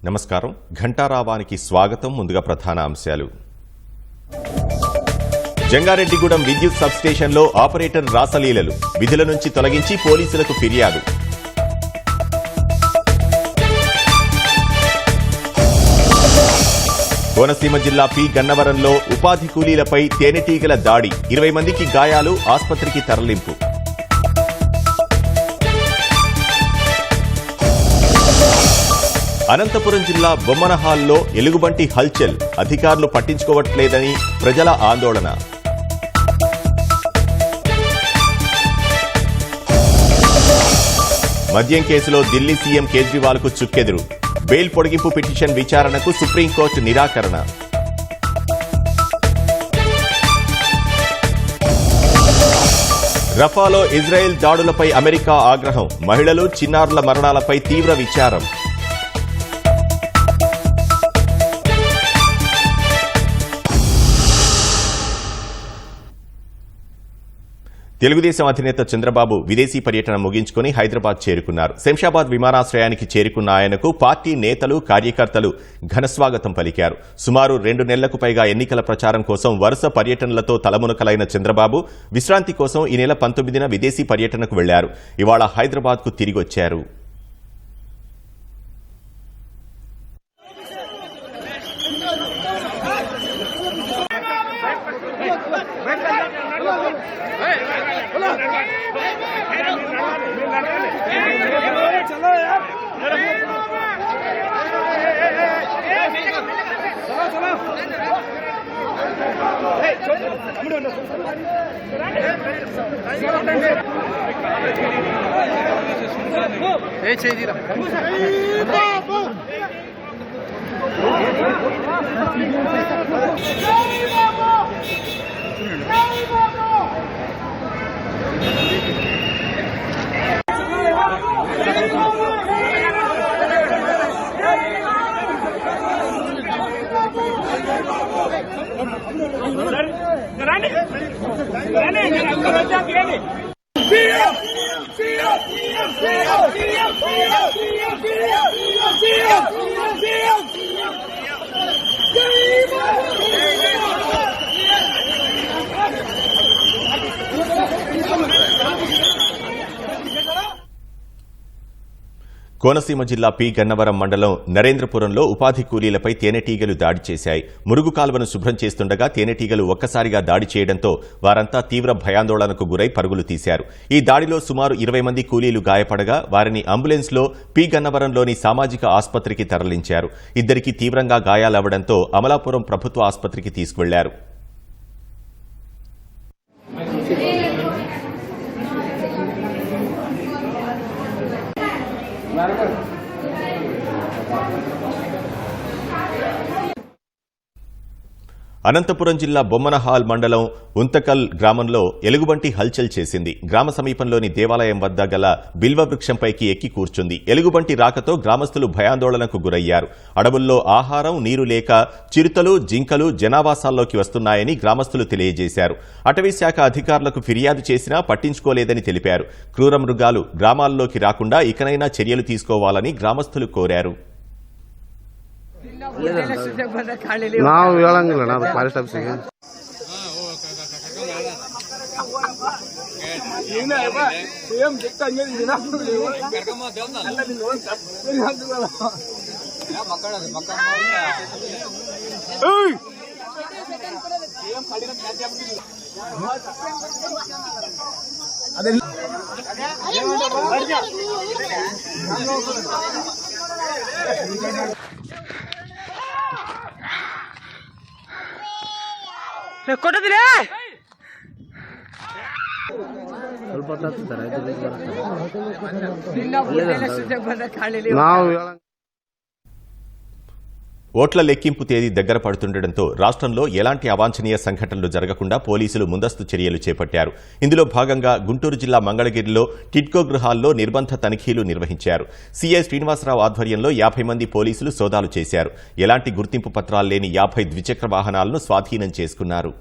నమస్కారం. ఘంటారావానికి స్వాగతం. ముందుగా ప్రధాన అంశాలు. జంగారెడ్డిగూడెం విద్యుత్ సబ్స్టేషన్లో ఆపరేటర్ రాసలీలలు, విధుల నుంచి తొలగించి పోలీసులకు ఫిర్యాదు. కోనసీమ జిల్లా పి గన్నవరంలో ఉపాధి కూలీలపై తేనెటీగల దాడి, 20 మందికి గాయాలు, ఆస్పత్రికి తరలింపు. అనంతపురం జిల్లా బొమ్మనహాల్లో ఎలుగుబంటి హల్చల్, అధికారులు పట్టించుకోవట్లేదని ప్రజల ఆందోళన. మద్యం కేసులో ఢిల్లీ సీఎం కేజ్రీవాల్కు చుక్కెదురు, బెయిల్ పొడిగింపు పిటిషన్ విచారణకు సుప్రీంకోర్టు నిరాకరణ. రఫాలో ఇజ్రాయెల్ దాడులపై అమెరికా ఆగ్రహం, మహిళలు చిన్నారుల మరణాలపై తీవ్ర విచారం. తెలుగుదేశం అధినేత చంద్రబాబు విదేశీ పర్యటన ముగించుకుని హైదరాబాద్ చేరుకున్నారు. శంషాబాద్ విమానాశ్రయానికి చేరుకున్న ఆయనకు పార్టీ నేతలు, కార్యకర్తలు ఘనస్వాగతం పలికారు. సుమారు 2 నెలలకు పైగా ఎన్నికల ప్రచారం కోసం వరుస పర్యటనలతో తలమునకలైన చంద్రబాబు విశ్రాంతి కోసం ఈ నెల 19న విదేశీ పర్యటనకు వెళ్లారు. ఇవాళ హైదరాబాద్కు తిరిగొచ్చారు. కోనసీమ జిల్లా పి గన్నవరం మండలం నరేంద్రపురంలో ఉపాధి కూలీలపై తేనెటీగలు దాడి చేశాయి. మురుగు కాలువను శుభ్రం చేస్తుండగా తేనెటీగలు ఒక్కసారిగా దాడి చేయడంతో వారంతా తీవ్ర భయాందోళనకు గురై పరుగులు తీశారు. ఈ దాడిలో సుమారు 20 మంది కూలీలు గాయపడగా వారిని అంబులెన్స్లో పి గన్నవరంలోని సామాజిక ఆసుపత్రికి తరలించారు. ఇద్దరికి తీవ్రంగా గాయాలవ్వడంతో అమలాపురం ప్రభుత్వ ఆసుపత్రికి తీసుకువెళ్లారు. అనంతపురం జిల్లా బొమ్మనహాల్ మండలం ఉంతకల్ గ్రామంలో ఎలుగుబంటి హల్చల్ చేసింది. గ్రామ సమీపంలోని దేవాలయం వద్ద గల బిల్వ వృక్షంపైకి ఎక్కి కూర్చుంది. ఎలుగుబంటి రాకతో గ్రామస్తులు భయాందోళనకు గురయ్యారు. అడవుల్లో ఆహారం, నీరు లేక చిరుతలు, జింకలు జనావాసాల్లోకి వస్తున్నాయని గ్రామస్తులు తెలియజేశారు. అటవీశాఖ అధికారులకు ఫిర్యాదు చేసినా పట్టించుకోలేదని తెలిపారు. క్రూర మృగాలు గ్రామాల్లోకి రాకుండా ఇకనైనా చర్యలు తీసుకోవాలని గ్రామస్తులు కోరారు. ನಾವು ಹೇಳಂಗಿಲ್ಲ ನಾವು ಫಾರೆಸ್ಟ್ ಆಫೀಸಿಗೆ ಕೊಟ್ಟದಿಲ್ಲ ఓట్ల లెక్కింపు తేదీ దగ్గర పడుతుండటంతో రాష్ట్రంలో ఎలాంటి అవాంఛనీయ సంఘటనలు జరగకుండా పోలీసులు ముందస్తు చర్యలు చేపట్టారు. ఇందులో భాగంగా గుంటూరు జిల్లా మంగళగిరిలో టిడ్కో గృహాల్లో నిర్బంధ తనిఖీలు నిర్వహించారు. సీఐ శ్రీనివాసరావు ఆధ్వర్యంలో 50 మంది పోలీసులు సోదాలు చేశారు. ఎలాంటి గుర్తింపు పత్రాలు లేని 50 ద్విచక్ర వాహనాలను స్వాధీనం చేసుకున్నారు.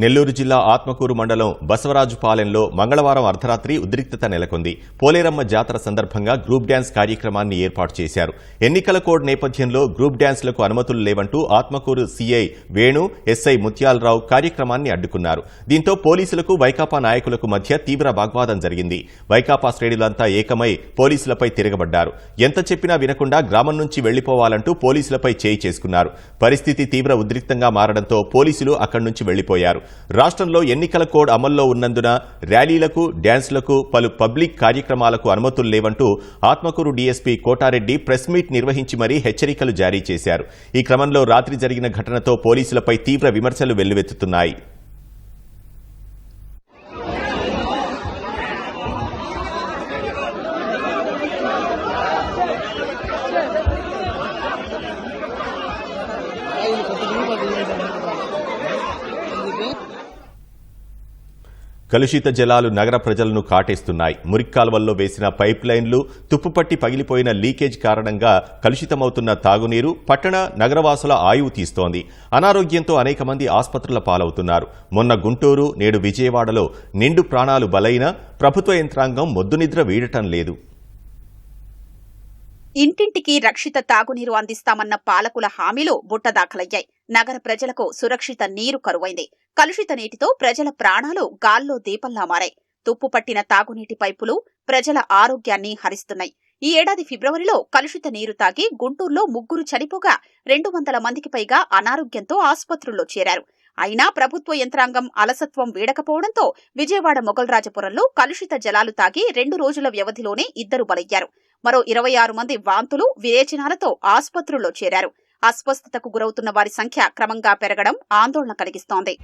నెల్లూరు జిల్లా ఆత్మకూరు మండలం బసవరాజుపాలెంలో మంగళవారం అర్ధరాత్రి ఉద్రిక్తత నెలకొంది. పోలేరమ్మ జాతర సందర్భంగా గ్రూప్ డ్యాన్స్ కార్యక్రమాన్ని ఏర్పాటు చేశారు. ఎన్నికల కోడ్ నేపథ్యంలో గ్రూప్ డ్యాన్స్లకు అనుమతులు లేవంటూ ఆత్మకూరు సీఐ వేణు, ఎస్ఐ ముత్యాలరావు కార్యక్రమాన్ని అడ్డుకున్నారు. దీంతో పోలీసులకు వైకాపా నాయకులకు మధ్య తీవ్ర వాగ్వాదం జరిగింది. వైకాపా శ్రేణులంతా ఏకమై పోలీసులపై తిరగబడ్డారు. ఎంత చెప్పినా వినకుండా గ్రామం నుంచి వెళ్లిపోవాలంటూ పోలీసులపై చేయి చేసుకున్నారు. పరిస్థితి తీవ్ర ఉద్రిక్తంగా మారడంతో పోలీసులు అక్కడి నుంచి వెళ్లిపోయారు. రాష్ట్రంలో ఎన్నికల కోడ్ అమల్లో ఉన్నందున ర్యాలీలకు, డ్యాన్స్లకు, పలు పబ్లిక్ కార్యక్రమాలకు అనుమతులు లేవంటూ Atmakur DSP Kotareddy press meet నిర్వహించి మరీ హెచ్చరికలు జారీ చేశారు. ఈ క్రమంలో రాత్రి జరిగిన ఘటనతో పోలీసులపై తీవ్ర విమర్శలు వెల్లువెత్తుతున్నాయి. కలుషిత జలాలు నగర ప్రజలను కాటేస్తున్నాయి. మురిక్కాల్వల్లో వేసిన పైప్ లైన్లు, తుప్పుపట్టి పగిలిపోయిన లీకేజ్ కారణంగా కలుషితమవుతున్న తాగునీరు పట్టణ నగరవాసుల ఆయువు తీస్తోంది. అనారోగ్యంతో అనేక మంది ఆసుపత్రుల పాలవుతున్నారు. మొన్న గుంటూరు, నేడు విజయవాడలో నిండు ప్రాణాలు బలైన ప్రభుత్వ యంత్రాంగం మొద్దునిద్ర వీడటం లేదు. ఇంటింటికి రక్షిత తాగునీరు అందిస్తామన్న పాలకుల హామీలు బుట్టదాఖలయ్యాయి. నగర ప్రజలకు సురక్షిత నీరు కరువైంది. కలుషిత నీటితో ప్రజల ప్రాణాలు గాల్లో దీపంలా మారాయి. తుప్పుపట్టిన తాగునీటి పైపులు ప్రజల ఆరోగ్యాన్ని హరిస్తున్నాయి. ఈ ఏడాది ఫిబ్రవరిలో కలుషిత నీరు తాగి గుంటూరులో 3 చనిపోగా 200 మందికి పైగా అనారోగ్యంతో ఆసుపత్రుల్లో చేరారు. అయినా ప్రభుత్వ యంత్రాంగం అలసత్వం వీడకపోవడంతో విజయవాడ మొగల్రాజపురంలో కలుషిత జలాలు తాగి 2 రోజుల వ్యవధిలోనే 2 బలయ్యారు. మరో 26 మంది వాంతులు, విరేచనాలతో ఆసుపత్రుల్లో చేరారు. అస్వస్థతకు గురవుతున్న వారి సంఖ్య క్రమంగా పెరగడం ఆందోళన కలిగిస్తోంది.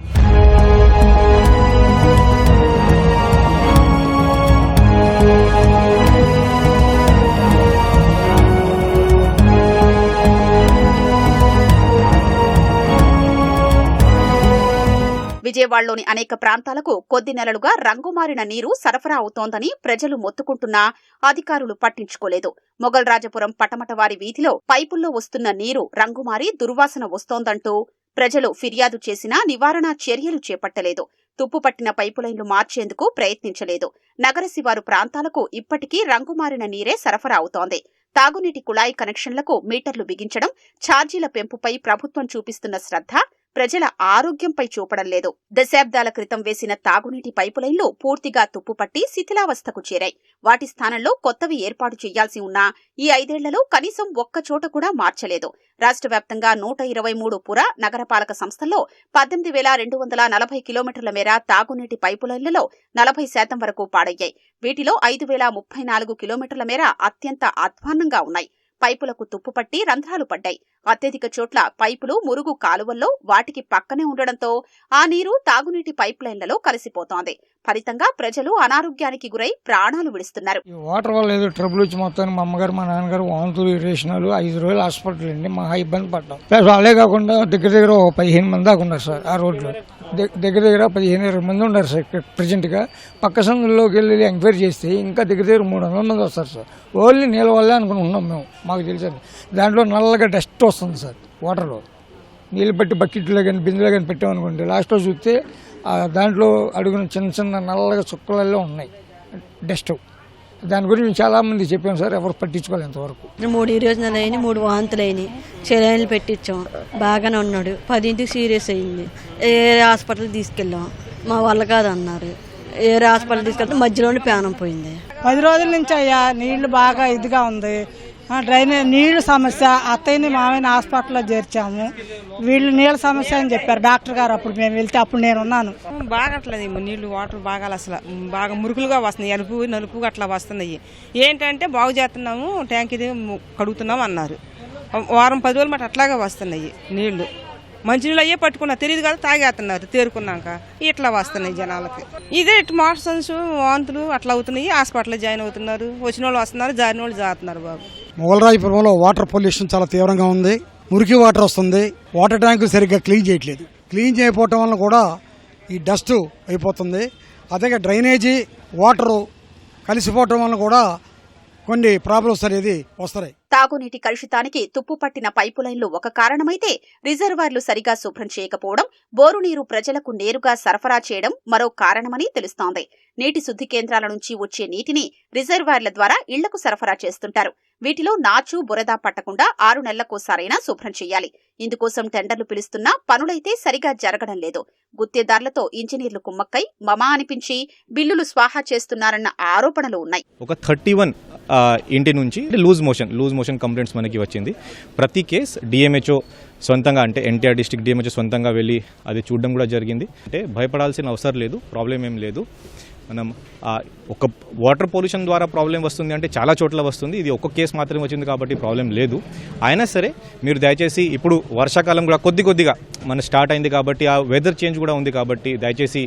విజయవాడలోని అనేక ప్రాంతాలకు కొద్ది నెలలుగా రంగుమారిన నీరు సరఫరా అవుతోందని ప్రజలు మొత్తుకుంటున్నా అధికారులు పట్టించుకోలేదు. మొగల్రాజపురం పటమటవారి వీధిలో పైపుల్లో వస్తున్న నీరు రంగుమారి దుర్వాసన వస్తోందంటూ ప్రజలు ఫిర్యాదు చేసినా నివారణ చర్యలు చేపట్టలేదు. తుప్పుపట్టిన పైపులైన్లు మార్చేందుకు ప్రయత్నించలేదు. నగర శివారు ప్రాంతాలకు ఇప్పటికీ రంగుమారిన నీరే సరఫరా అవుతోంది. తాగునీటి కుళాయి కనెక్షన్లకు మీటర్లు బిగించడం, ఛార్జీల పెంపుపై ప్రభుత్వం చూపిస్తున్న శ్రద్ధ ప్రజల ఆరోగ్యంపై చూపడం లేదు. దశాబ్దాల క్రితం వేసిన తాగునీటి పైపులైన్లు పూర్తిగా తుప్పుపట్టి శిథిలావస్థకు చేరాయి. వాటి స్థానంలో కొత్తవి ఏర్పాటు చేయాల్సి ఉన్నా ఈ 5 ఏళ్లలో కనీసం ఒక్క చోట కూడా మార్చలేదు. రాష్ట్ర వ్యాప్తంగా 123 పుర, నగరపాలక సంస్థల్లో 18,240 కిలోమీటర్ల మేర తాగునీటి పైపులైన్లలో 40% వరకు పాడయ్యాయి. వీటిలో 5,034 కిలోమీటర్ల మేర అత్యంత అధ్వాన్నంగా ఉన్నాయి. పైపులకు తుప్పుపట్టి రంధ్రాలు పడ్డాయి. అత్యధిక చోట్ల పైపులు మురుగు కాలువల్లో వాటికి పక్కనే ఉండడంతో ఆ నీరు తాగునీటి పైప్ లైన్లలో కలిసిపోతోంది. ఫలితంగా ప్రజలు అనారోగ్యానికి గురై ప్రాణాలు విడుస్తున్నారు. వాటర్ వల్ల ఏదో ట్రబుల్ వచ్చి మొత్తాన్ని మా అమ్మగారు, మా నాన్నగారు వాంతులు, రేషనాలు 5 రోజులు హాస్పిటల్ అండి. మహా ఇబ్బంది పడ్డాం. ప్లస్ వాళ్ళే కాకుండా దగ్గర 15 మంది దాకా ఉన్నారు సార్. ఆ రోడ్లో దగ్గర 15-20 మంది ఉన్నారు సార్. ప్రెజెంట్ గా పక్క సందుల్లోకి వెళ్ళి ఎంక్వైరీ చేస్తే ఇంకా దగ్గర 300 మంది వస్తారు సార్. ఓన్లీ నీళ్ళ వల్లే అనుకుని ఉన్నాం మేము. మాకు తెలుసు దాంట్లో నల్లగా డస్ట్ వస్తుంది సార్. వాటర్లో నీళ్ళు పెట్టి బకెట్లో కానీ బిందులో కానీ పెట్టామనుకోండి, లాస్ట్లో చూస్తే దాంట్లో అడుగున చిన్న చిన్న నల్లగా చుక్కలలో ఉన్నాయి డస్ట్. దాని గురించి చాలా మంది చెప్పాం సార్, ఎవరు పట్టించుకోవాలి ఇంతవరకు. 3 ఈరోజులు అయినాయి, 3 వాంతులు అయినాయి. సెలైన్లు పెట్టించాం, బాగానే ఉన్నాడు. 10ంటికి సీరియస్ అయింది. ఏరే హాస్పిటల్ తీసుకెళ్ళాం, మా వల్ల కాదన్నారు. ఏరే హాస్పిటల్ తీసుకెళ్తే మధ్యలోనే ప్రాణం పోయింది. 10 రోజుల నుంచి అయ్యా నీళ్లు బాగా ఇదిగా ఉంది. డ్రైనేజ్ నీళ్లు సమస్య. అత్తయ్యని మామయ్యని హాస్పిటల్లో చేర్చాము. వీళ్ళు నీళ్ళ సమస్య అని చెప్పారు డాక్టర్ గారు. అప్పుడు మేము వెళ్తే అప్పుడు నేను ఉన్నాను. బాగట్లేదు నీళ్లు, వాటర్ బాగా అసలు బాగా మురుగులుగా వస్తున్నాయి. ఎరుపు నలుపు అట్లా వస్తున్నాయి. ఏంటంటే బాగు చేస్తున్నాము, ట్యాంక్ ఇది కడుగుతున్నాము అన్నారు. వారం 10 రోజులు మాట అట్లాగే వస్తున్నాయి నీళ్లు. మంచినీళ్ళు అయ్యే పట్టుకున్నా తెలియదు కదా, తాగేస్తున్నారు తేరుకున్నాక. ఇట్లా వస్తున్నాయి జనాలకి. ఇదే మోషన్స్, వాంతులు అట్లా అవుతున్నాయి. హాస్పిటల్లో జాయిన్ అవుతున్నారు. వచ్చిన వాళ్ళు వస్తున్నారు, జారిన వాళ్ళు జారుతున్నారు బాబు. మొగలరాజపురంలో వాటర్ పొల్యూషన్ చాలా తీవ్రంగా ఉంది. మురికి వాటర్ వస్తుంది. వాటర్ ట్యాంకులు సరిగ్గా క్లీన్ చేయట్లేదు. క్లీన్ చేయకపోవటం వల్ల కూడా ఈ డస్ట్ అయిపోతుంది. అదే డ్రైనేజీ వాటరు కలిసిపోవటం వల్ల కూడా కొన్ని ప్రాబ్లమ్స్ అనేది వస్తాయి. తాగునీటి కలుషితానికి తుప్పు పట్టిన పైపు లైన్లు ఒక కారణమైతే రిజర్వాయర్లు సరిగా శుభ్రం చేయకపోవడం, బోరు నీరు ప్రజలకు నేరుగా సరఫరా చేయడం మరో కారణమని తెలుస్తోంది. నీటి శుద్ధి కేంద్రాల నుంచి వచ్చే నీటిని రిజర్వాయర్ల ద్వారా ఇళ్లకు సరఫరా చేస్తుంటారు. వీటిలో నాచు, బురద పట్టకుండా 6 నెలలకోసారైనా శుభ్రం చేయాలి. ఇందుకోసం టెండర్లు పిలుస్తున్నా పనులైతే సరిగా జరగడం లేదు. గుత్తేదారులతో ఇంజనీర్లు కుమ్మక్కై మమా అనిపించి బిల్లులు స్వాహా చేస్తున్నారన్న ఆరోపణలు ఉన్నాయి. ఒక 31 ఇంటి నుంచి లూజ్ మోషన్ కంప్లైంట్స్ మనకి వచ్చింది. ప్రతి కేస్ డిఎంహెచ్ఓ సొంతంగా అంటే ఎన్టీఆర్ డిస్ట్రిక్ట్ డిఎంహెచ్ఓ సొంతంగా వెళ్ళి అది చూడడం కూడా జరిగింది. అంటే భయపడాల్సిన అవసరం లేదు, ప్రాబ్లం ఏం లేదు. మనం ఒక వాటర్ పొల్యూషన్ ద్వారా ప్రాబ్లం వస్తుంది అంటే చాలా చోట్ల వస్తుంది. ఇది ఒక్క కేసు మాత్రమే వచ్చింది కాబట్టి ప్రాబ్లం లేదు. అయినా సరే మీరు దయచేసి ఇప్పుడు వర్షాకాలం కూడా కొద్దిగా మన స్టార్ట్ అయింది కాబట్టి ఆ వెదర్ చేంజ్ కూడా ఉంది కాబట్టి దయచేసి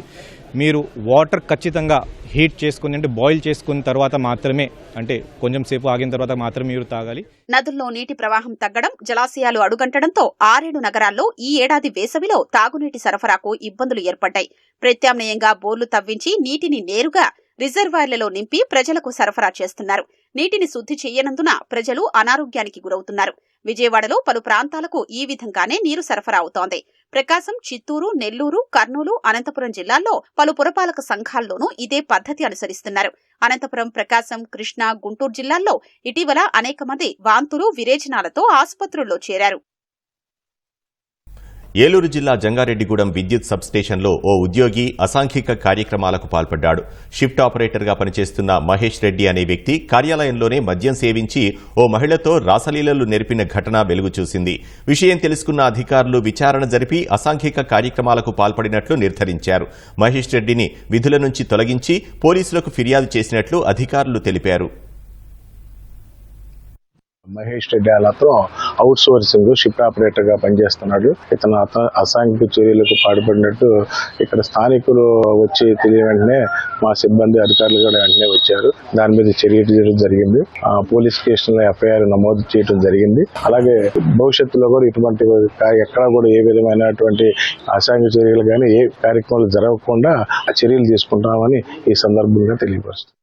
మీరు వాటర్ ఖచ్చితంగా హీట్ చేసుకుని అంటే బాయిల్ చేసుకున్న తర్వాత మాత్రమే, అంటే కొంచెం సేపు ఆగిన తర్వాత మాత్రమే మీరు తాగాలి. నదుల్లో నీటి ప్రవాహం తగ్గడం, జలాశయాలు అడుగంటడంతో 6-7 నగరాల్లో ఈ ఏడాది వేసవిలో తాగునీటి సరఫరాకు ఇబ్బందులు ఏర్పడ్డాయి. ప్రత్యామ్నాయంగా బోర్లు తవ్వించి నీటిని నేరుగా రిజర్వాయర్లలో నింపి ప్రజలకు సరఫరా చేస్తున్నారు. నీటిని శుద్ధి చేయనందున ప్రజలు అనారోగ్యానికి గురవుతున్నారు. విజయవాడలో పలు ప్రాంతాలకు ఈ విధంగానే నీరు సరఫరా అవుతోంది. ప్రకాశం, చిత్తూరు, నెల్లూరు, కర్నూలు, అనంతపురం జిల్లాల్లో పలు పురపాలక సంఘాల్లోనూ ఇదే పద్ధతి అనుసరిస్తున్నారు. అనంతపురం, ప్రకాశం, కృష్ణా, గుంటూరు జిల్లాల్లో ఇటీవల అనేక మంది వాంతులు, విరేచనాలతో ఆసుపత్రుల్లో చేరారు. ఏలూరు జిల్లా జంగారెడ్డిగూడెం విద్యుత్ సబ్స్టేషన్లో ఓ ఉద్యోగి అసాంఘిక కార్యక్రమాలకు పాల్పడ్డాడు. షిఫ్ట్ ఆపరేటర్గా పనిచేస్తున్న మహేష్ రెడ్డి అనే వ్యక్తి కార్యాలయంలోనే మద్యం సేవించి ఓ మహిళతో రాసలీలలు నెరిపిన ఘటన వెలుగు చూసింది. విషయం తెలుసుకున్న అధికారులు విచారణ జరిపి అసాంఘిక కార్యక్రమాలకు పాల్పడినట్లు నిర్ధారించారు. మహేష్ రెడ్డిని విధుల నుంచి తొలగించి పోలీసులకు ఫిర్యాదు చేసినట్లు అధికారులు తెలిపారు. మహేష్ రెడ్డి అతను అవుట్ సోర్సింగ్ షిఫ్ట్ ఆపరేటర్ గా పనిచేస్తున్నాడు. ఇతను అసాంఘిక చర్యలకు పాల్పడినట్టు ఇక్కడ స్థానికులు వచ్చి తెలియ వెంటనే మా సిబ్బంది అధికారులు కూడా వెంటనే వచ్చారు. దాని మీద చర్య చేయడం జరిగింది. పోలీస్ స్టేషన్ లో ఎఫ్ఐఆర్ నమోదు చేయడం జరిగింది. అలాగే భవిష్యత్తులో కూడా ఇటువంటి ఎక్కడా కూడా ఏ విధమైనటువంటి అసాంఘిక చర్యలు కానీ ఏ కార్యక్రమాలు జరగకుండా చర్యలు తీసుకుంటామని ఈ సందర్భంగా తెలియపరుస్తుంది.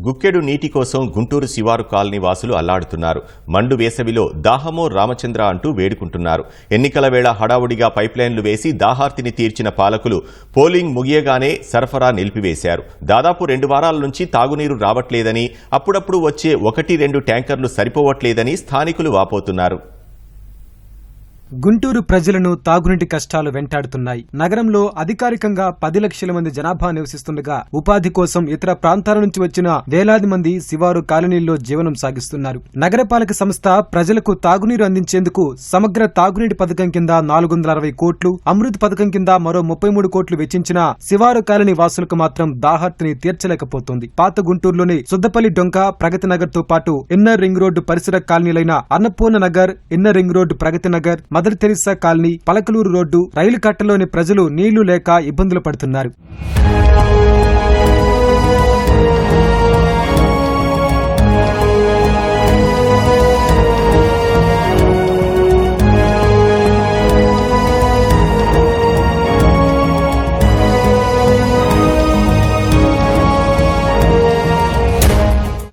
గుక్కెడు నీటి కోసం గుంటూరు శివారు కాలనీ వాసులు అల్లాడుతున్నారు. మండు వేసవిలో దాహమో రామచంద్ర అంటూ వేడుకుంటున్నారు. ఎన్నికల వేళ హడావుడిగా పైప్లైన్లు వేసి దాహార్తిని తీర్చిన పాలకులు పోలింగ్ ముగియగానే సరఫరా నిలిపివేశారు. దాదాపు 2 వారాల నుంచి తాగునీరు రావట్లేదని, అప్పుడప్పుడు వచ్చే 1-2 ట్యాంకర్లు సరిపోవట్లేదని స్థానికులు వాపోతున్నారు. గుంటూరు ప్రజలను తాగునీటి కష్టాలు వెంటాడుతున్నాయి. నగరంలో అధికారికంగా 10 లక్షల మంది జనాభా నివసిస్తుండగా ఉపాధి కోసం ఇతర ప్రాంతాల నుంచి వచ్చిన వేలాది మంది శివారు కాలనీల్లో జీవనం సాగిస్తున్నారు. నగరపాలక సంస్థ ప్రజలకు తాగునీరు అందించేందుకు సమగ్ర తాగునీటి పథకం కింద 460 కోట్లు, అమృత్ పథకం కింద మరో 33 కోట్లు వెచ్చించిన శివారు కాలనీ వాసులకు మాత్రం దాహార్తిని తీర్చలేకపోతోంది. పాత గుంటూరులోని సుద్దపల్లి డొంక, ప్రగతి నగర్ తో పాటు ఇన్నర్ రింగ్ రోడ్డు పరిసర కాలనీలైన Annapurna Nagar, inner ring road, Pragathi Nagar, Mother Teresa colony, Palakaluru road, rail కట్టలోని ప్రజలు నీళ్లు లేక ఇబ్బందులు పడుతున్నారు.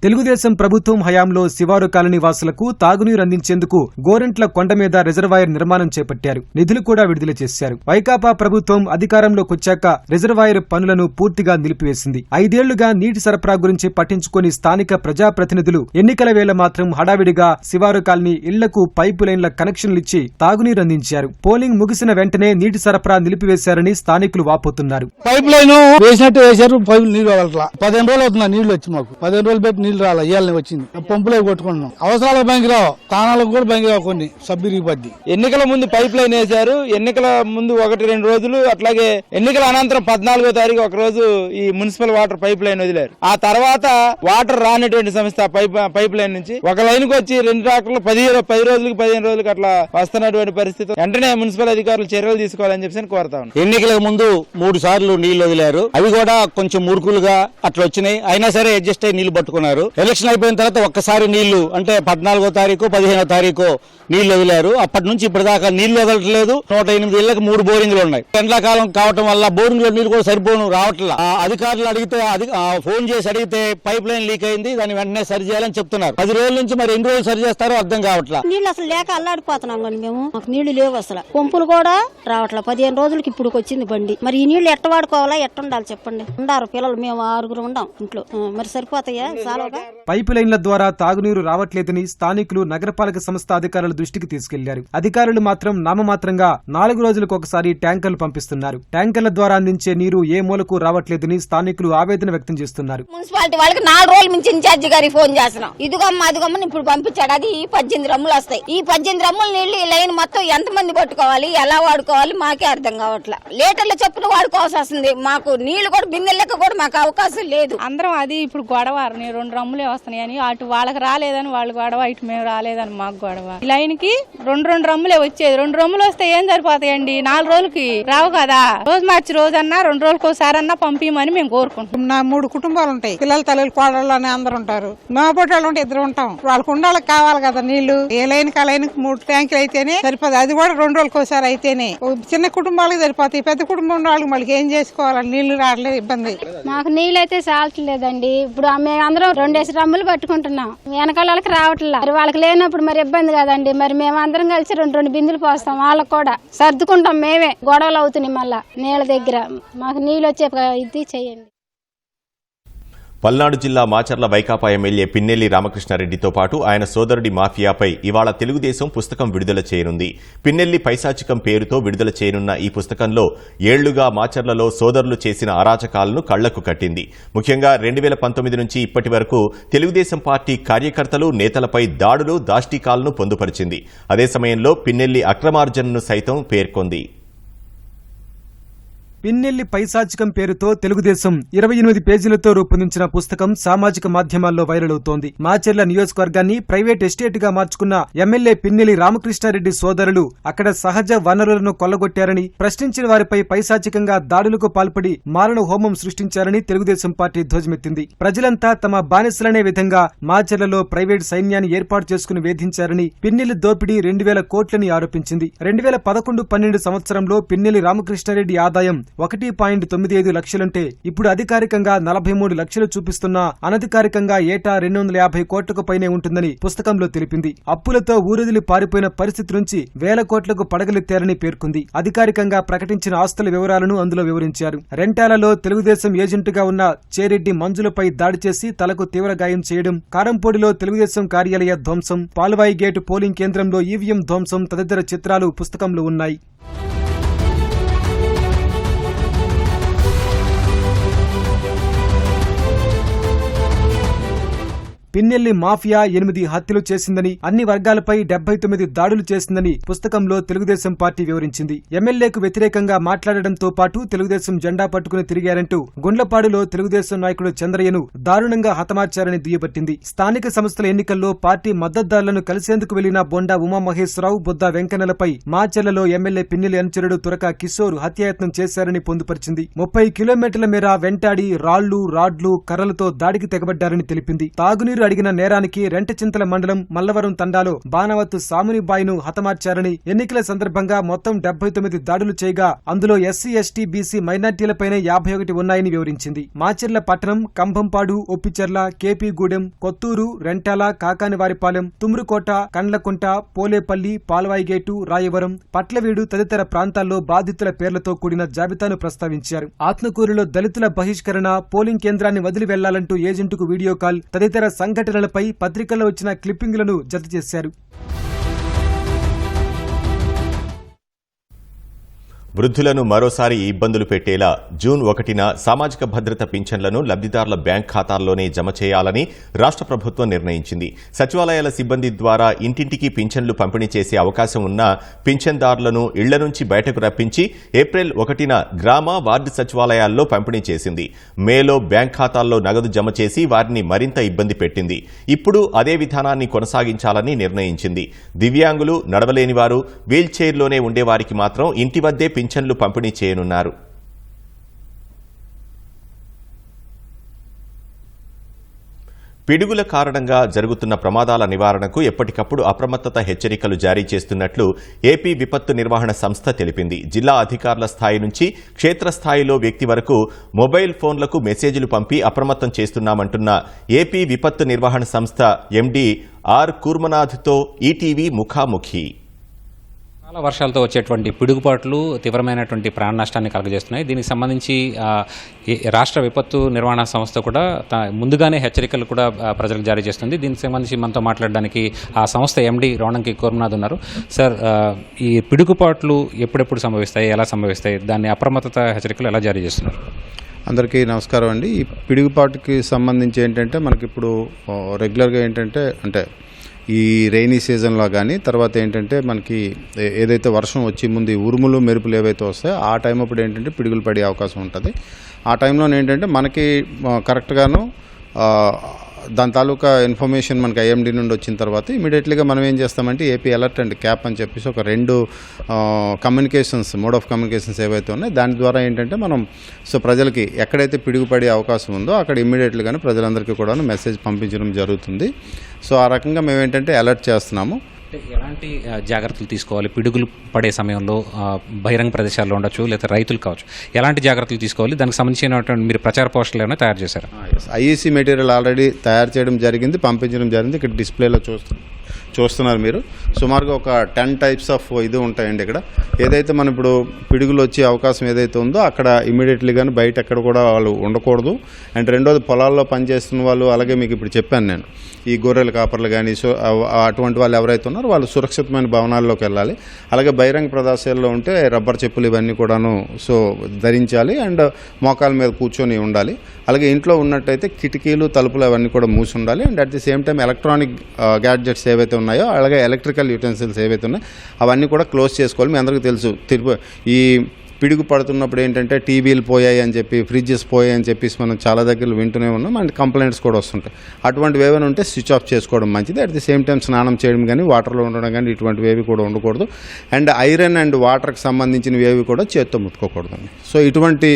తెలుగుదేశం ప్రభుత్వం హయాంలో శివారు కాలనీ వాసులకు తాగునీరు అందించేందుకు గోరంట్ల కొండ మీద రిజర్వాయర్ నిర్మాణం చేపట్టారు. నిధులు కూడా విడుదల చేశారు. వైకాపా ప్రభుత్వం అధికారంలోకొచ్చాక రిజర్వాయర్ పనులను పూర్తిగా నిలిపివేసింది. 5 ఏళ్లుగా నీటి సరఫరా గురించి పట్టించుకుని స్థానిక ప్రజాప్రతినిధులు ఎన్నికల వేళ మాత్రం హడావిడిగా శివారు కాలనీ ఇళ్లకు పైపు లైన్ల కనెక్షన్లిచ్చి తాగునీరు అందించారు. పోలింగ్ ముగిసిన వెంటనే నీటి సరఫరా నిలిపివేశారని స్థానికులు వాపోతున్నారు. పైప్ లైన్ వేసినట్టు వేశారు. పైపులు నీళ్లు వెళ్ళట్లా. 15 రోజులు అవుతున్నా నీళ్లు వచ్చి మాకు 15 రోజులు పెట్టి నీళ్లు రాలా. ఇయ్యాలని వచ్చింది. పంపులే కొట్టుకుంటున్నాం. అవసరాలకు బ్యాంకు రావు, స్థానాలకు కూడా బ్యాంకు రావు. కొన్ని సబ్బిరికి పద్ది ఎన్నికల ముందు పైప్ లైన్ వేశారు. ఎన్నికల ముందు 1-2 రోజులు, అట్లాగే ఎన్నికల అనంతరం 14వ తారీఖు ఒక రోజు ఈ మున్సిపల్ వాటర్ పైప్ లైన్ వదిలారు. ఆ తర్వాత వాటర్ రానటువంటి సంస్థ పైప్ లైన్ నుంచి ఒక లైన్ కు వచ్చి 2 ట్రాక్టర్లు 10 రోజులకి 15 రోజులకి అట్లా వస్తున్నటువంటి పరిస్థితి. వెంటనే మున్సిపల్ అధికారులు చర్యలు తీసుకోవాలని చెప్పి కోరుతా ఉన్నాం. ఎన్నికలకు ముందు 3 సార్లు నీళ్లు వదిలారు. అవి కూడా కొంచెం మురుకులుగా అట్లా వచ్చినాయి. అయినా సరే అడ్జస్ట్ అయ్యి నీళ్లు పట్టుకున్నారు. వదిలారు. ఎలక్షన్ అయిపోయిన తర్వాత ఒక్కసారి నీళ్లు అంటే 14వ తారీఖు 15వ తారీఖు నీళ్లు వదిలారు. అప్పటి నుంచి ఇప్పటిదాకా నీళ్లు వదలట్లేదు. 108 ఇళ్లకు 3 బోరింగ్లు ఉన్నాయి. ఎండాకాలం కావటం వల్ల బోరింగ్లో నీళ్లు కూడా సరిపోను రావట్లా. అధికారులు అడిగితే ఫోన్ చేసి అడిగితే పైప్ లైన్ లీక్ అయింది, దాన్ని వెంటనే సరి చేయాలని చెప్తున్నారు. 10 రోజుల నుంచి మరి ఎన్ని రోజులు సరి చేస్తారో అర్థం కావట్లా. నీళ్ళు అసలు లేక అల్లాడిపోతున్నాం కానీ మేము, మాకు నీళ్లు లేవు అసలు. పంపులు కూడా రావట్లా. 15 రోజులకి ఇప్పుడు వచ్చింది బండి. మరి ఈ నీళ్లు ఎట్ట వాడుకోవాలా, ఎట్ట ఉండాలి చెప్పండి. ఉండారు పిల్లలు, మేము 6 ఉండాం ఇంట్లో. మరి సరిపోతాయా చాలాగా? పైపు లైన్ల ద్వారా తాగునీరు రావట్లేదని స్థానికులు నగరపాలక సంస్థ అధికారుల దృష్టికి తీసుకెళ్లారు. అధికారులు మాత్రం నామమాత్రంగా 4 రోజులకు ఒకసారి ట్యాంకర్లు పంపిస్తున్నారు. ట్యాంకర్ల ద్వారా అందించే నీరు ఏ మూలకు రావట్లేదని స్థానికులు ఆవేదన వ్యక్తం చేస్తున్నారు. మున్సిపాలిటీ వాళ్ళకి 4 రోజుల నుంచి ఇన్ఛార్జి గారికి ఫోన్ చేస్తున్నాం. ఇదిగమ్మా అదిగమ్మని ఇప్పుడు పంపించాడు. అది 18 రమ్ములు వస్తాయి. ఈ 18 రమ్ములు నీళ్లు ఈ లైన్ మొత్తం ఎంతమంది పట్టుకోవాలి, ఎలా వాడుకోవాలి మాకే అర్థం కావట్లా. లీటర్ల చొప్పున వాడుకోవాల్సి వస్తుంది. మాకు నీళ్లు కూడా బిందెల లెక్క కూడా మాకు అవకాశం లేదు. అందరం అది ఇప్పుడు గొడవ 2 రమ్ములే వస్తున్నాయని, అటు వాళ్ళకి రాలేదని వాళ్ళకి గొడవ, ఇటు మేము రాలేదని మాకు గొడవ. ఈ లైన్ కి 2 రమ్ములే వచ్చేది. 2 రమ్ములు వస్తే ఏం సరిపోతాయండి? 4 రోజులకి రావు కదా. రోజు మార్చి రోజన్నా 2 రోజులకు ఒకసారన్నా పంపించమని మేము కోరుకుంటాం. నా 3 కుటుంబాలు ఉంటాయి. పిల్లల తల్లులు కోడళ్ళు అని అందరు ఉంటారు. నోపటి వాళ్ళు ఉంటే 2 ఉంటాం. వాళ్ళకు ఉండాలి కావాలి కదా నీళ్లు. ఏ లైన్ కి ఆ లైన్ కి 3 ట్యాంకులు అయితేనే సరిపోదు. అది కూడా 2 రోజులకు ఒకసారి అయితేనే. చిన్న కుటుంబాలకు సరిపోతాయి. పెద్ద కుటుంబం వాళ్ళకి మళ్ళీ ఏం చేసుకోవాలి? నీళ్లు రావట్లేదు, ఇబ్బంది. మాకు నీళ్ళు అయితే చాలట్లేదండి. ఇప్పుడు మేము అందరం 2 రమ్ములు పట్టుకుంటున్నాం. వెనకాల వాళ్ళకి రావట్లేదు. మరి వాళ్ళకి లేనప్పుడు మరి ఇబ్బంది కదండి. మరి మేము అందరం కలిసి 2 బిందులు పోస్తాం. వాళ్ళకి కూడా సర్దుకుంటాం. మేమే గొడవలు అవుతున్నాయి మళ్ళా నీళ్ళ దగ్గర. మాకు నీళ్ళు వచ్చే ఇది చెయ్యండి. పల్నాడు జిల్లా మాచర్ల వైకాపా ఎమ్మెల్యే పిన్నెల్లి రామకృష్ణారెడ్డితో పాటు ఆయన సోదరుడి మాఫియాపై ఇవాళ తెలుగుదేశం పుస్తకం విడుదల చేయనుంది. పిన్నెల్లి పైశాచికం పేరుతో విడుదల చేయనున్న ఈ పుస్తకంలో ఏళ్లుగా మాచర్లలో సోదరులు చేసిన అరాచకాలను కళ్లకు కట్టింది. ముఖ్యంగా 2019 నుంచి ఇప్పటి వరకు తెలుగుదేశం పార్టీ కార్యకర్తలు, నేతలపై దాడులు, దాష్టీకాలను పొందుపరిచింది. అదే సమయంలో పిన్నెల్లి అక్రమార్జనను సైతం పేర్కొంది. పిన్నెల్లి పైశాచికం పేరుతో తెలుగుదేశం 28 పేజీలతో రూపొందించిన పుస్తకం సామాజిక మాధ్యమాల్లో వైరల్ అవుతోంది. మాచర్ల నియోజకవర్గాన్ని ప్రైవేట్ ఎస్టేట్ గా మార్చుకున్న ఎమ్మెల్యే పిన్నెల్లి రామకృష్ణారెడ్డి సోదరులు అక్కడ సహజ వనరులను కొల్లగొట్టారని, ప్రశ్నించిన వారిపై పైశాచికంగా దాడులకు పాల్పడి మారణ హోమం సృష్టించారని తెలుగుదేశం పార్టీ ధ్వజమెత్తింది. ప్రజలంతా తమ బానిసలనే విధంగా మాచర్లలో ప్రైవేట్ సైన్యాన్ని ఏర్పాటు చేసుకుని వేధించారని, పిన్నెల్లి దోపిడీ 2000 కోట్లని ఆరోపించింది. 2011-12 సంవత్సరంలో పిన్నెల్లి రామకృష్ణారెడ్డి ఆదాయం 1.95 లక్షలుంటే ఇప్పుడు అధికారికంగా 43 లక్షలు చూపిస్తున్నా అనధికారికంగా ఏటా 250 కోట్లకు పైనే ఉంటుందని పుస్తకంలో తెలిపింది. అప్పులతో ఊరదిలి పారిపోయిన పరిస్థితి నుంచి 1000 కోట్లకు పడగలెత్తారని పేర్కొంది. అధికారికంగా ప్రకటించిన ఆస్తుల వివరాలను అందులో వివరించారు. రెంటాలలో తెలుగుదేశం ఏజెంటుగా ఉన్న చేరెడ్డి మంజులపై దాడి చేసి తలకు తీవ్ర గాయం చేయడం, కారంపూడిలో తెలుగుదేశం కార్యాలయ ధ్వంసం, పాల్వాయి గేటు పోలింగ్ కేంద్రంలో ఈవీఎం ధ్వంసం తదితర చిత్రాలు పుస్తకంలో ఉన్నాయి. పిన్నెల్లి మాఫియా 8 హత్యలు చేసిందని, అన్ని వర్గాలపై 79 దాడులు చేసిందని పుస్తకంలో తెలుగుదేశం పార్టీ వివరించింది. ఎమ్మెల్యేకు వ్యతిరేకంగా మాట్లాడడంతో పాటు తెలుగుదేశం జెండా పట్టుకుని తిరిగారంటూ గుండ్లపాడులో తెలుగుదేశం నాయకుడు చంద్రయ్యను దారుణంగా హతమార్చారని దుయ్యబట్టింది. స్థానిక సంస్థల ఎన్నికల్లో పార్టీ మద్దతుదారులను కలిసేందుకు వెళ్లిన బొండా ఉమామహేశ్వరరావు, బొద్దా వెంకన్నలపై మాచర్లలో ఎమ్మెల్యే పిన్నెల్లి అనుచరుడు తురక కిషోర్ హత్యాయత్నం చేశారని పొందుపరిచింది. 30 కిలోమీటర్ల మేర వెంటాడి రాళ్లు, రాడ్లు, కర్రలతో దాడికి తెగబడ్డారని తెలిపింది. తాగునీరు అడిగిన నేరానికి రెంటచింతల మండలం మల్లవరం తండాలో బాణవత్తు సామునిబాయిను హతమార్చారని, ఎన్నికల సందర్భంగా మొత్తం 79 దాడులు చేయగా అందులో ఎస్సీ, ఎస్టీ, బీసీ మైనార్టీలపైనే 51 ఉన్నాయని వివరించింది. మాచర్ల పట్టణం, కంభంపాడు, ఒప్పిచెర్ల, కేపీగూడెం, కొత్తూరు, రెంటాల, కాకానివారిపాలెం, తుమ్రుకోట, కండ్లకుంట, పోలేపల్లి, పాల్వాయిగేటు, రాయవరం, పట్లవీడు తదితర ప్రాంతాల్లో బాధితుల పేర్లతో కూడిన జాబితాను ప్రస్తావించారు. ఆత్మకూరులో దళితుల బహిష్కరణ, పోలింగ్ కేంద్రాన్ని వదిలి వెళ్లాలంటూ ఏజెంటుకు వీడియో కాల్ తదితర సంఘటనలపై పత్రికల్లో వచ్చిన క్లిప్పింగ్లను జత చేశారు. వృద్ధులను మరోసారి ఇబ్బందులు పెట్టేలా జూన్ 1న సామాజిక భద్రత పింఛన్లను లబ్ధిదారుల బ్యాంక్ ఖాతాల్లోనే జమ చేయాలని రాష్ట్ర ప్రభుత్వం నిర్ణయించింది. సచివాలయాల సిబ్బంది ద్వారా ఇంటింటికి పింఛన్లు పంపిణీ చేసే అవకాశం ఉన్న పింఛన్దారులను ఇళ్ల నుంచి బయటకు రప్పించి ఏప్రిల్ 1న గ్రామ, వార్డు సచివాలయాల్లో పంపిణీ చేసింది. మేలో బ్యాంక్ ఖాతాల్లో నగదు జమ చేసి వారిని మరింత ఇబ్బంది పెట్టింది. ఇప్పుడు అదే విధానాన్ని కొనసాగించాలని నిర్ణయించింది. దివ్యాంగులు, నడవలేని వారు, వీల్ చైర్లోనే ఉండేవారికి మాత్రం ఇంటి వద్దే పింఛన్లు పంపిణీ చేయనున్నారు. పిడుగుల కారణంగా జరుగుతున్న ప్రమాదాల నివారణకు ఎప్పటికప్పుడు అప్రమత్తత హెచ్చరికలు జారీ చేస్తున్నట్లు ఏపీ విపత్తు నిర్వహణ సంస్థ తెలిపింది. జిల్లా అధికారుల స్థాయి నుంచి క్షేత్రస్థాయిలో వ్యక్తి వరకు మొబైల్ ఫోన్లకు మెసేజ్లు పంపి అప్రమత్తం చేస్తున్నామంటున్న ఏపీ విపత్తు నిర్వహణ సంస్థ ఎండీ ఆర్ కూర్మనాథ్తో ఈటీవీ ముఖాముఖి. చాలా వర్షాలతో వచ్చేటువంటి పిడుగుపాట్లు తీవ్రమైనటువంటి ప్రాణ నష్టాన్ని కలుగజేస్తున్నాయి. దీనికి సంబంధించి రాష్ట్ర విపత్తు నిర్వహణ సంస్థ కూడా ముందుగానే హెచ్చరికలు కూడా ప్రజలకు జారీ చేస్తుంది. దీనికి సంబంధించి మనతో మాట్లాడడానికి ఆ సంస్థ ఎండీ రోణంకి కోర్మనాథ్ ఉన్నారు. సార్, ఈ పిడుగుపాట్లు ఎప్పుడెప్పుడు సంభవిస్తాయి, ఎలా సంభవిస్తాయి, దాన్ని అప్రమత్తత హెచ్చరికలు ఎలా జారీ చేస్తున్నారు? అందరికీ నమస్కారం అండి. ఈ పిడుగుపాటుకి సంబంధించి ఏంటంటే మనకిప్పుడు రెగ్యులర్గా ఏంటంటే ఈ రైనీ సీజన్లో కానీ తర్వాత ఏంటంటే మనకి ఏదైతే వర్షం వచ్చి ముందు ఉరుములు మెరుపులు ఏవైతే వస్తాయో ఆ టైం అప్పుడు ఏంటంటే పిడుగులు పడే అవకాశం ఉంటుంది. ఆ టైంలో ఏంటంటే మనకి కరెక్ట్గాను దాని తాలూకా ఇన్ఫర్మేషన్ మనకి ఐఎండీ నుండి వచ్చిన తర్వాత ఇమీడియట్లీగా మనం ఏం చేస్తామంటే ఏపీ అలర్ట్ అండ్ క్యాప్ అని చెప్పేసి ఒక 2 కమ్యూనికేషన్స్ మోడ్ ఆఫ్ కమ్యూనికేషన్స్ ఏవైతే ఉన్నాయో దాని ద్వారా ఏంటంటే మనం ప్రజలకి ఎక్కడైతే పిడుగుపడే అవకాశం ఉందో అక్కడ ఇమీడియట్లీగానే ప్రజలందరికీ కూడా మెసేజ్ పంపించడం జరుగుతుంది. ఆ రకంగా మేము ఏంటంటే అలర్ట్ చేస్తున్నాము. ఎలాంటి జాగ్రత్తలు తీసుకోవాలి? పిడుగులు పడే సమయంలో బహిరంగ ప్రదేశాల్లో ఉండొచ్చు, లేదా రైతులు కావచ్చు, ఎలాంటి జాగ్రత్తలు తీసుకోవాలి? దానికి సంబంధించినటువంటి మీరు ప్రచార పోస్టర్లు ఏమైనా తయారు చేశారు? ఐఈసీ మెటీరియల్ ఆల్రెడీ తయారు చేయడం జరిగింది, పంపించడం జరిగింది. ఇక్కడ డిస్ప్లేలో చూస్తున్నారు మీరు. సుమారుగా ఒక 10 టైప్స్ ఆఫ్ ఇది ఉంటాయండి. ఇక్కడ ఏదైతే మనం ఇప్పుడు పిడుగులు వచ్చే అవకాశం ఏదైతే ఉందో అక్కడ ఇమీడియట్లీ కానీ బయట ఎక్కడ కూడా వాళ్ళు ఉండకూడదు. అండ్ రెండోది పొలాల్లో పనిచేస్తున్న వాళ్ళు, అలాగే మీకు ఇప్పుడు చెప్పాను నేను ఈ గొర్రెల కాపర్లు కానీ అటువంటి వాళ్ళు ఎవరైతే ఉన్నారో వాళ్ళు సురక్షితమైన భవనాల్లోకి వెళ్ళాలి. అలాగే బహిరంగ ప్రదేశాల్లో ఉంటే రబ్బర్ చెప్పులు ఇవన్నీ కూడాను ధరించాలి అండ్ మోకాల మీద కూర్చొని ఉండాలి. అలాగే ఇంట్లో ఉన్నట్టయితే కిటికీలు తలుపులు అవన్నీ కూడా మూసి ఉండాలి. And at the same time electronic gadgets ఏవైతే ఉన్నాయో అలాగే ఎలక్ట్రికల్ యూటెన్సిల్స్ ఏవైతే ఉన్నాయో అవన్నీ కూడా క్లోజ్ చేసుకోవాలి. మీ అందరికీ తెలుసు ఈ పిడుగు పడుతున్నప్పుడు ఏంటంటే టీవీలు పోయాయి అని చెప్పి, ఫ్రిడ్జెస్ పోయాయి అని చెప్పేసి మనం చాలా దగ్గర వింటూనే ఉన్నాం. అండ్ కంప్లైంట్స్ కూడా వస్తుంటాయి. అటువంటివి ఏమైనా ఉంటే స్విచ్ ఆఫ్ చేసుకోవడం మంచిది. అట్ ది సేమ్ టైం స్నానం చేయడం కానీ, వాటర్లో ఉండడం కానీ ఇటువంటివి ఏవి కూడా ఉండకూడదు. అండ్ ఐరన్ అండ్ వాటర్కి సంబంధించినవి ఏవి కూడా చేత్తో ముట్టుకోకూడదండి. ఇటువంటి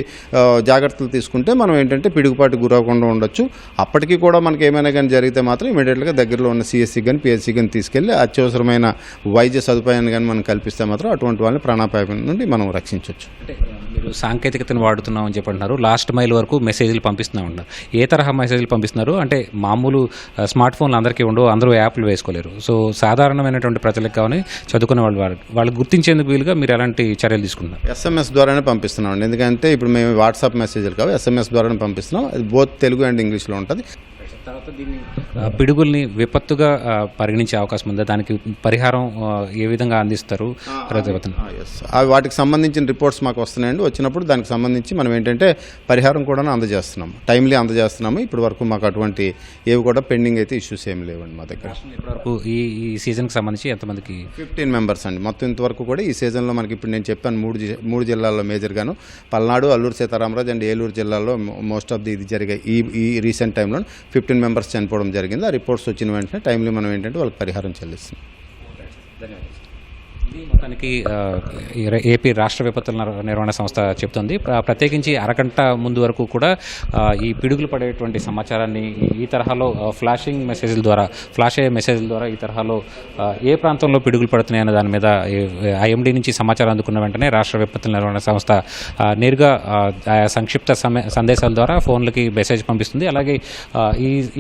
జాగ్రత్తలు తీసుకుంటే మనం ఏంటంటే పిడుగుపాటు గురవకుండా ఉండొచ్చు. అప్పటికీ కూడా మనకి ఏమైనా కానీ జరిగితే మాత్రం ఇమీడియట్గా దగ్గరలో ఉన్న సిఎస్సి కానీ పిహెచ్సి కానీ తీసుకెళ్ళి అత్యవసరమైన వైద్య సదుపాయాన్ని కానీ మనం కల్పిస్తే మాత్రం అటువంటి వాళ్ళని ప్రాణాపాయం నుండి మనం రక్షించవచ్చు. అంటే మీరు సాంకేతికతను వాడుతున్నామని చెప్పంటున్నారు, లాస్ట్ మైల్ వరకు మెసేజ్లు పంపిస్తూ ఉంటారు. ఏ తరహా మెసేజ్లు పంపిస్తున్నారు? అంటే మామూలు స్మార్ట్ ఫోన్లు అందరికీ ఉండవు, అందరూ యాప్లు వేసుకోలేరు. సాధారణమైనటువంటి ప్రజలకు కానీ చదువుకునే వాళ్ళు గుర్తించేందుకు వీలుగా మీరు ఎలాంటి చర్యలు తీసుకుంటున్నారు? SMS ద్వారానే పంపిస్తున్నాం. ఎందుకంటే ఇప్పుడు మేము వాట్సాప్ మెసేజ్లు కావు, SMS ద్వారానే పంపిస్తున్నాం. అది బోత్ తెలుగు అండ్ ఇంగ్లీష్లో ఉంటుంది. తర్వాత దీన్ని పిడుగుల్ని విపత్తుగా పరిగణించే అవకాశం ఉందా? దానికి పరిహారం ఏ విధంగా అందిస్తారు? వాటికి సంబంధించిన రిపోర్ట్స్ మాకు వస్తున్నాయండి. వచ్చినప్పుడు దానికి సంబంధించి మనం ఏంటంటే పరిహారం కూడా అందజేస్తున్నాము, టైమ్లీ అందజేస్తున్నాము. ఇప్పటి వరకు మాకు అటువంటి ఏవి కూడా పెండింగ్ అయితే ఇష్యూస్ ఏమి లేవండి మా దగ్గర. ఇప్పటివరకు ఈ సీజన్కి సంబంధించి ఎంతమందికి? 15 మెంబర్స్ అండి మొత్తం. ఇంతవరకు కూడా ఈ సీజన్లో మనకి ఇప్పుడు నేను చెప్పాను 3 జిల్లాల్లో మేజర్గాను పల్నాడు, అల్లూరు సీతారామరాజు అండ్ ఏలూరు జిల్లాల్లో మోస్ట్ ఆఫ్ ఇది జరిగాయి. ఈ రీసెంట్ టైంలో 15 మెంబర్స్ చనిపోవడం జరిగింది. ఆ రిపోర్ట్స్ వచ్చిన వెంటనే టైంలీ మనం ఏంటంటే వాళ్ళకి పరిహారం చెల్లిస్తాం. మొత్తానికి ఏపీ రాష్ట్ర విపత్తుల నిర్వహణ సంస్థ చెప్తుంది. ప్రత్యేకించి అరగంట ముందు వరకు కూడా ఈ పిడుగులు పడేటువంటి సమాచారాన్ని ఈ తరహాలో ఫ్లాష్ అయ్యే మెసేజ్ల ద్వారా ఈ తరహాలో ఏ ప్రాంతంలో పిడుగులు పడుతున్నాయన్న దాని మీద ఐఎండీ నుంచి సమాచారం అందుకున్న వెంటనే రాష్ట్ర విపత్తుల నిర్వహణ సంస్థ నేరుగా సంక్షిప్త సందేశాల ద్వారా ఫోన్లకి మెసేజ్ పంపిస్తుంది. అలాగే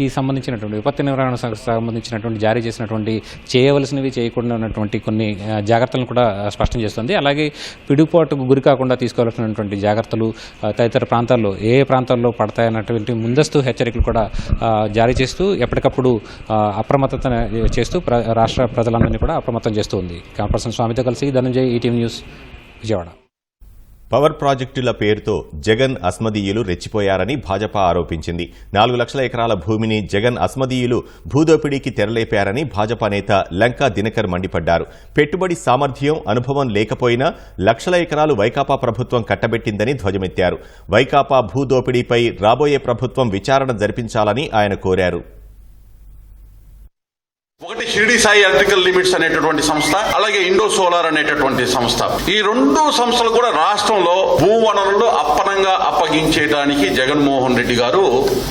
ఈ సంబంధించినటువంటి విపత్తు నిర్వహణ సంబంధించినటువంటి జారీ చేసినటువంటి చేయవలసినవి చేయకుండా ఉన్నటువంటి కొన్ని జాగ్రత్తలను కూడా స్పష్టం చేస్తుంది. అలాగే పిడుగుపాటుకు గురి కాకుండా తీసుకోవాల్సినటువంటి జాగ్రత్తలు తదితర ప్రాంతాల్లో ఏ ప్రాంతాల్లో పడతాయన్నటువంటి ముందస్తు హెచ్చరికలు కూడా జారీ చేస్తూ ఎప్పటికప్పుడు అప్రమత్తత చేస్తూ రాష్ట్ర ప్రజలందరినీ కూడా అప్రమత్తం చేస్తూ ఉంది. కెమెరాపర్సన్ స్వామితో కలిసి Dhananjay, ETV news, Vijayawada. Power ప్రాజెక్టుల పేరుతో జగన్ అస్మదీయులు రెచ్చిపోయారని భాజపా ఆరోపించింది. 4 లక్షల ఎకరాల భూమిని జగన్ అస్మదీయులు భూదోపిడీకి తెరలేపారని భాజపా నేత లంకా దినకర్ మండిపడ్డారు. పెట్టుబడి సామర్థ్యం, అనుభవం లేకపోయినా లక్షల ఎకరాలు వైకాపా ప్రభుత్వం కట్టబెట్టిందని ధ్వజమెత్తారు. వైకాపా భూదోపిడీపై రాబోయే ప్రభుత్వం విచారణ జరిపించాలని ఆయన కోరారు. ఒకటి షిరిడి సాయి ఎలక్ట్రికల్ లిమిట్స్ అనేటటువంటి సంస్థ, అలాగే ఇండో సోలార్ అనేటటువంటి సంస్థ. ఈ రెండు సంస్థలు కూడా రాష్ట్రంలో భూవనరులు అప్పనంగా అప్పగించేయడానికి జగన్మోహన్ రెడ్డి గారు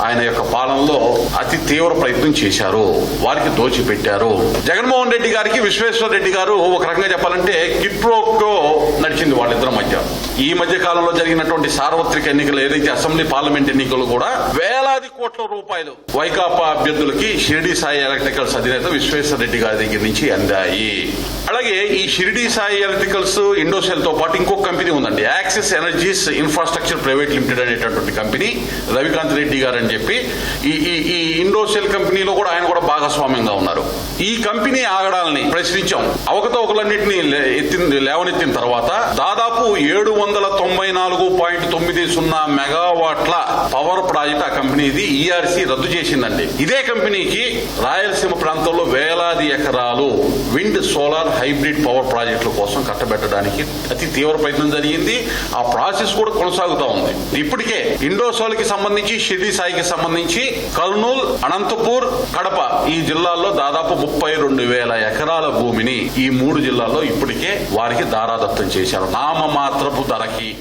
ఆయన యొక్క పాలనలో అతి తీవ్ర ప్రయత్నం చేశారు. వారికి దోచిపెట్టారు. జగన్మోహన్ రెడ్డి గారికి విశ్వేశ్వర రెడ్డి గారు ఒక రకంగా చెప్పాలంటే కిప్రోకో నడిచింది వాళ్ళిద్దరి మధ్య. ఈ మధ్య కాలంలో జరిగినటువంటి సార్వత్రిక ఎన్నికలు ఏదైతే అసెంబ్లీ పార్లమెంట్ ఎన్నికలు కూడా వేలాది కోట్ల రూపాయలు వైకాపా అభ్యర్థులకి షిరిడి సాయి ఎలక్ట్రికల్స్ అధినేత విశ్వేశ్వర రెడ్డి గారి దగ్గర నుంచి అందాయి. అలాగే ఈ షిరిడి సాయి ఎలక్ట్రికల్స్, ఇండోసెల్ తో పాటు ఇంకొక కంపెనీ ఉందండి, axis energies infrastructure private limited అనేటటువంటి కంపెనీ. రవికాంత్ రెడ్డి గారు అని చెప్పి ఈ ఇండోసెల్ కంపెనీలో కూడా ఆయన కూడా భాగస్వామ్యంగా ఉన్నారు. ఈ కంపెనీ ఆగడాలని ప్రశ్నించాం. అవకతవకలన్నింటినీ లేవనెత్తిన తర్వాత దాదాపు 794.90 మెగావాట్ల పవర్ ప్రాజెక్ట్ ఆ కంపెనీది ఈఆర్సీ రద్దు చేసిందండి. ఇదే కంపెనీకి రాయలసీమ ప్రాంతంలో వేలాది ఎకరాలు విండ్, సోలార్, హైబ్రిడ్ పవర్ ప్రాజెక్టుల కోసం కట్టబెట్టడానికి అతి తీవ్ర ప్రయత్నం జరిగింది. ఆ ప్రాసెస్ కూడా కొనసాగుతా ఉంది. ఇప్పటికే ఇండోసోల్ కి సంబంధించి, షిరిడి సాయికి సంబంధించి కర్నూలు, అనంతపూర్, కడప ఈ జిల్లాల్లో దాదాపు 32,000 ఎకరాల భూమిని ఈ 3 జిల్లాల్లో ఇప్పటికే వారికి దారాదత్తం చేశారు నామమాత్రపు ధరకి.